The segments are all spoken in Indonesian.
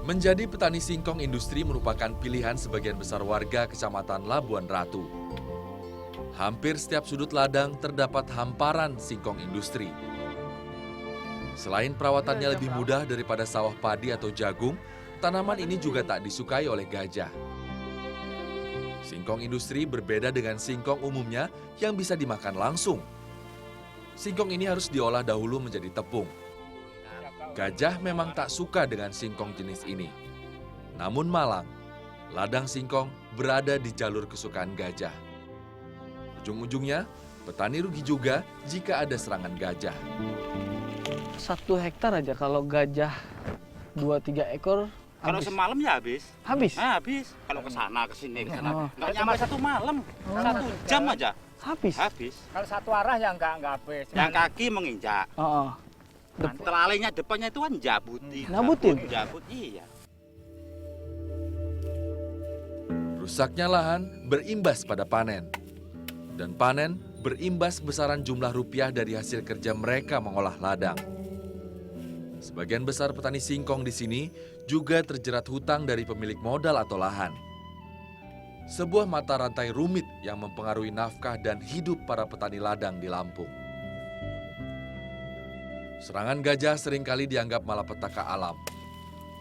Menjadi petani singkong industri merupakan pilihan sebagian besar warga Kecamatan Labuan Ratu. Hampir setiap sudut ladang terdapat hamparan singkong industri. Selain perawatannya lebih mudah daripada sawah padi atau jagung, tanaman ini juga tak disukai oleh gajah. Singkong industri berbeda dengan singkong umumnya yang bisa dimakan langsung. Singkong ini harus diolah dahulu menjadi tepung. Gajah memang tak suka dengan singkong jenis ini. Namun malang, ladang singkong berada di jalur kesukaan gajah. Ujung-ujungnya, petani rugi juga jika ada serangan gajah. 1 hektar aja kalau gajah 2-3 ekor Kalau habis. semalam ya habis. Habis? Habis. Kalau ke sana ke sini ke sana. Oh. Nggak nyampe 1 malam. 1 jam aja. Habis? Habis. Kalau satu arah ya nggak habis. Yang kaki menginjak. Oh. Telalainya depannya itu kan jabutin. Nabutin? Jabut, iya. Rusaknya lahan berimbas pada panen. Dan panen berimbas besaran jumlah rupiah dari hasil kerja mereka mengolah ladang. Sebagian besar petani singkong di sini juga terjerat hutang dari pemilik modal atau lahan. Sebuah mata rantai rumit yang mempengaruhi nafkah dan hidup para petani ladang di Lampung. Serangan gajah seringkali dianggap malapetaka alam.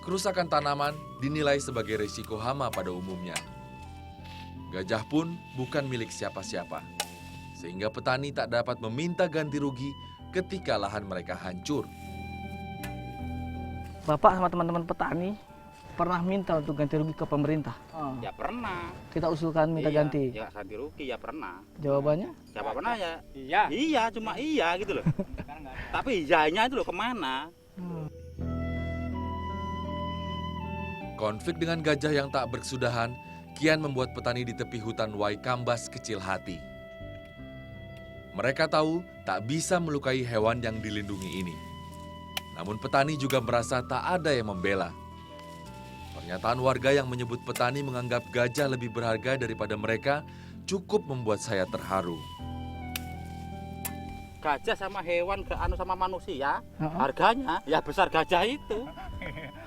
Kerusakan tanaman dinilai sebagai risiko hama pada umumnya. Gajah pun bukan milik siapa-siapa, sehingga petani tak dapat meminta ganti rugi ketika lahan mereka hancur. Bapak sama teman-teman petani pernah minta untuk ganti rugi ke pemerintah. Ya pernah. Kita usulkan minta Iya, ganti. Ya ganti rugi ya pernah. Jawabannya? Siapa pernah ya? Iya. Iya, cuma iya gitu loh. Tapi iyanya itu loh kemana? Konflik dengan gajah yang tak berkesudahan kian membuat petani di tepi hutan Waikambas kecil hati. Mereka tahu tak bisa melukai hewan yang dilindungi ini. Namun petani juga merasa tak ada yang membela. Pernyataan warga yang menyebut petani menganggap gajah lebih berharga daripada mereka cukup membuat saya terharu. Gajah sama hewan sama manusia, Harganya? harganya ya besar gajah itu.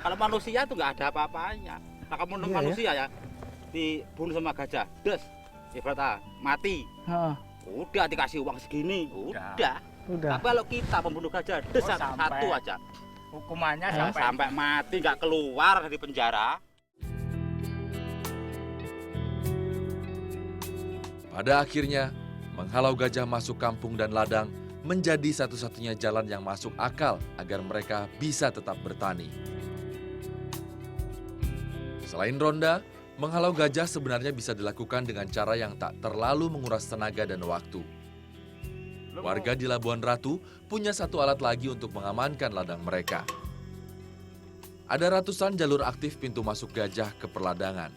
Kalau manusia itu nggak ada apa-apanya. Nah, kamu Iya, manusia ya dibunuh sama gajah, des, ibaratnya mati. Udah dikasih uang segini, udah. Udah. Tapi kalau kita membunuh gajah, des Oh, sampai. satu aja, Hukumannya sampai mati nggak keluar dari penjara. Pada akhirnya, menghalau gajah masuk kampung dan ladang menjadi satu-satunya jalan yang masuk akal agar mereka bisa tetap bertani. Selain ronda, menghalau gajah sebenarnya bisa dilakukan dengan cara yang tak terlalu menguras tenaga dan waktu. Warga di Labuan Ratu punya satu alat lagi untuk mengamankan ladang mereka. Ada ratusan jalur aktif pintu masuk gajah ke perladangan.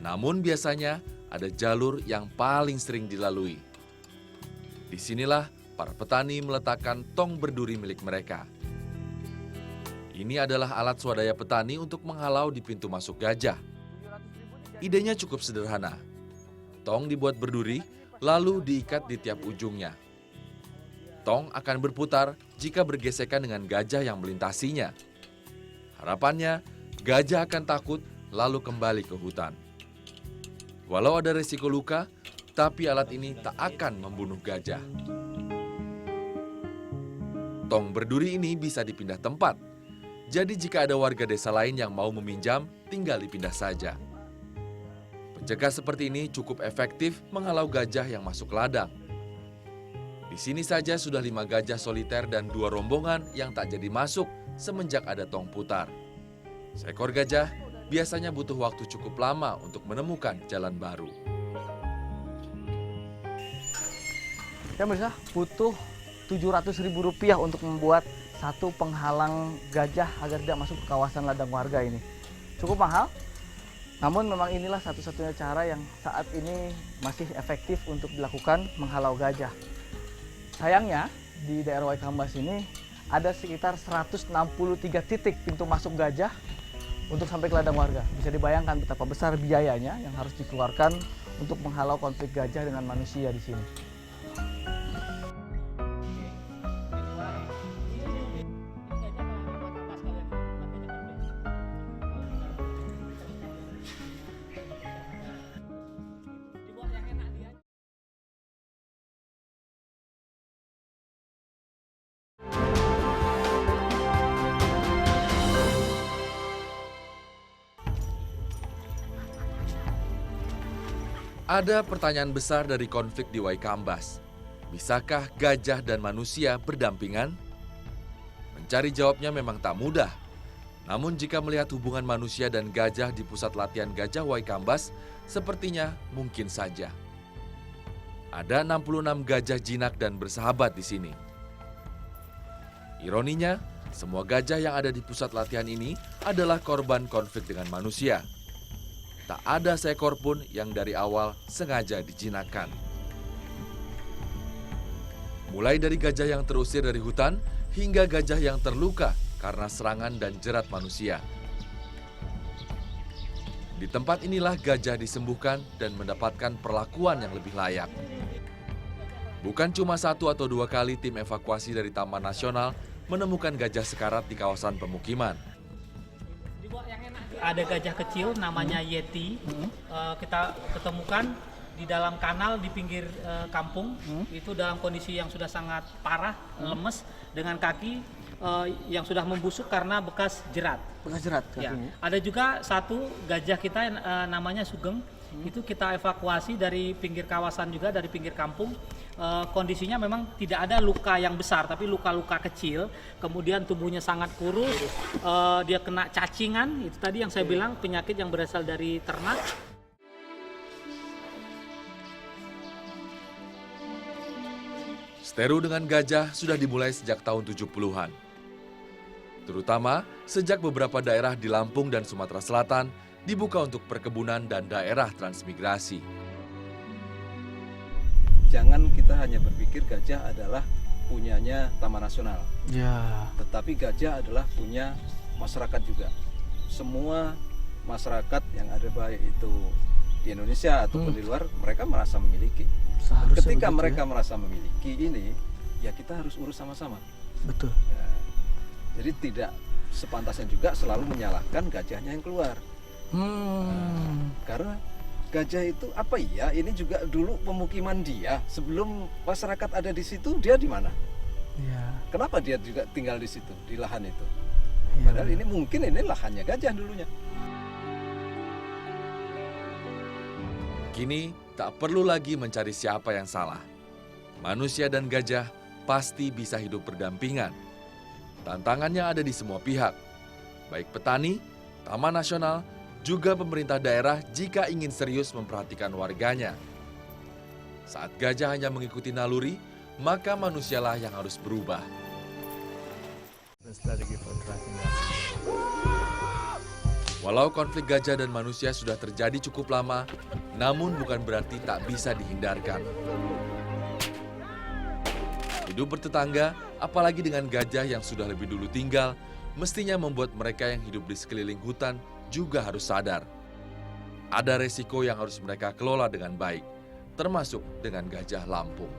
Namun biasanya ada jalur yang paling sering dilalui. Disinilah para petani meletakkan tong berduri milik mereka. Ini adalah alat swadaya petani untuk menghalau di pintu masuk gajah. Idenya cukup sederhana. Tong dibuat berduri, lalu diikat di tiap ujungnya. Tong akan berputar jika bergesekan dengan gajah yang melintasinya. Harapannya, gajah akan takut lalu kembali ke hutan. Walau ada resiko luka, tapi alat ini tak akan membunuh gajah. Tong berduri ini bisa dipindah tempat. Jadi jika ada warga desa lain yang mau meminjam, tinggal dipindah saja. Penjaga seperti ini cukup efektif menghalau gajah yang masuk ladang. Di sini saja sudah 5 gajah soliter dan 2 rombongan yang tak jadi masuk semenjak ada tong putar. Seekor gajah biasanya butuh waktu cukup lama untuk menemukan jalan baru. Ya bisa butuh Rp700.000 untuk membuat satu penghalang gajah agar tidak masuk ke kawasan ladang warga ini. Cukup mahal, namun memang inilah satu-satunya cara yang saat ini masih efektif untuk dilakukan menghalau gajah. Sayangnya di daerah Waikambas ini ada sekitar 163 titik pintu masuk gajah untuk sampai ke ladang warga. Bisa dibayangkan betapa besar biayanya yang harus dikeluarkan untuk menghalau konflik gajah dengan manusia di sini. Ada pertanyaan besar dari konflik di Waikambas. Bisakah gajah dan manusia berdampingan? Mencari jawabnya memang tak mudah. Namun jika melihat hubungan manusia dan gajah di pusat latihan gajah Waikambas, sepertinya mungkin saja. Ada 66 gajah jinak dan bersahabat di sini. Ironinya, semua gajah yang ada di pusat latihan ini adalah korban konflik dengan manusia. Tak ada seekor pun yang dari awal sengaja dijinakkan. Mulai dari gajah yang terusir dari hutan hingga gajah yang terluka karena serangan dan jerat manusia. Di tempat inilah gajah disembuhkan dan mendapatkan perlakuan yang lebih layak. Bukan cuma 1 atau 2 kali tim evakuasi dari Taman Nasional menemukan gajah sekarat di kawasan pemukiman. Ada gajah kecil namanya Yeti, kita ketemukan di dalam kanal di pinggir kampung, itu dalam kondisi yang sudah sangat parah, lemes, dengan kaki yang sudah membusuk karena bekas jerat. Bekas jerat Ya. kakinya. Ada juga satu gajah kita namanya Sugeng, itu kita evakuasi dari pinggir kawasan juga, dari pinggir kampung. Kondisinya memang tidak ada luka yang besar, tapi luka-luka kecil. Kemudian tubuhnya sangat kurus, dia kena cacingan, itu tadi yang saya bilang penyakit yang berasal dari ternak. Steru dengan gajah sudah dimulai sejak tahun 70-an. Terutama sejak beberapa daerah di Lampung dan Sumatera Selatan dibuka untuk perkebunan dan daerah transmigrasi. Jangan kita hanya berpikir gajah adalah punyanya Taman Nasional. Ya. Tetapi gajah adalah punya masyarakat juga. Semua masyarakat yang ada baik itu di Indonesia ataupun di luar, mereka merasa memiliki. Seharusnya Ketika begitu, mereka ya. merasa memiliki ini, ya kita harus urus sama-sama. Betul. Ya. Jadi tidak sepantasnya juga selalu menyalahkan gajahnya yang keluar. Karena gajah itu apa ya? Ini juga dulu pemukiman dia. Sebelum masyarakat ada di situ, dia di mana? Ya. Kenapa dia juga tinggal di situ, di lahan itu? Ya. Padahal ini mungkin ini lahannya gajah dulunya. Kini tak perlu lagi mencari siapa yang salah. Manusia dan gajah pasti bisa hidup berdampingan. Tantangannya ada di semua pihak, baik petani, Taman Nasional, juga pemerintah daerah jika ingin serius memperhatikan warganya. Saat gajah hanya mengikuti naluri, maka manusialah yang harus berubah. Walau konflik gajah dan manusia sudah terjadi cukup lama, namun bukan berarti tak bisa dihindarkan. Hidup bertetangga, apalagi dengan gajah yang sudah lebih dulu tinggal, mestinya membuat mereka yang hidup di sekeliling hutan juga harus sadar. Ada resiko yang harus mereka kelola dengan baik, termasuk dengan gajah Lampung.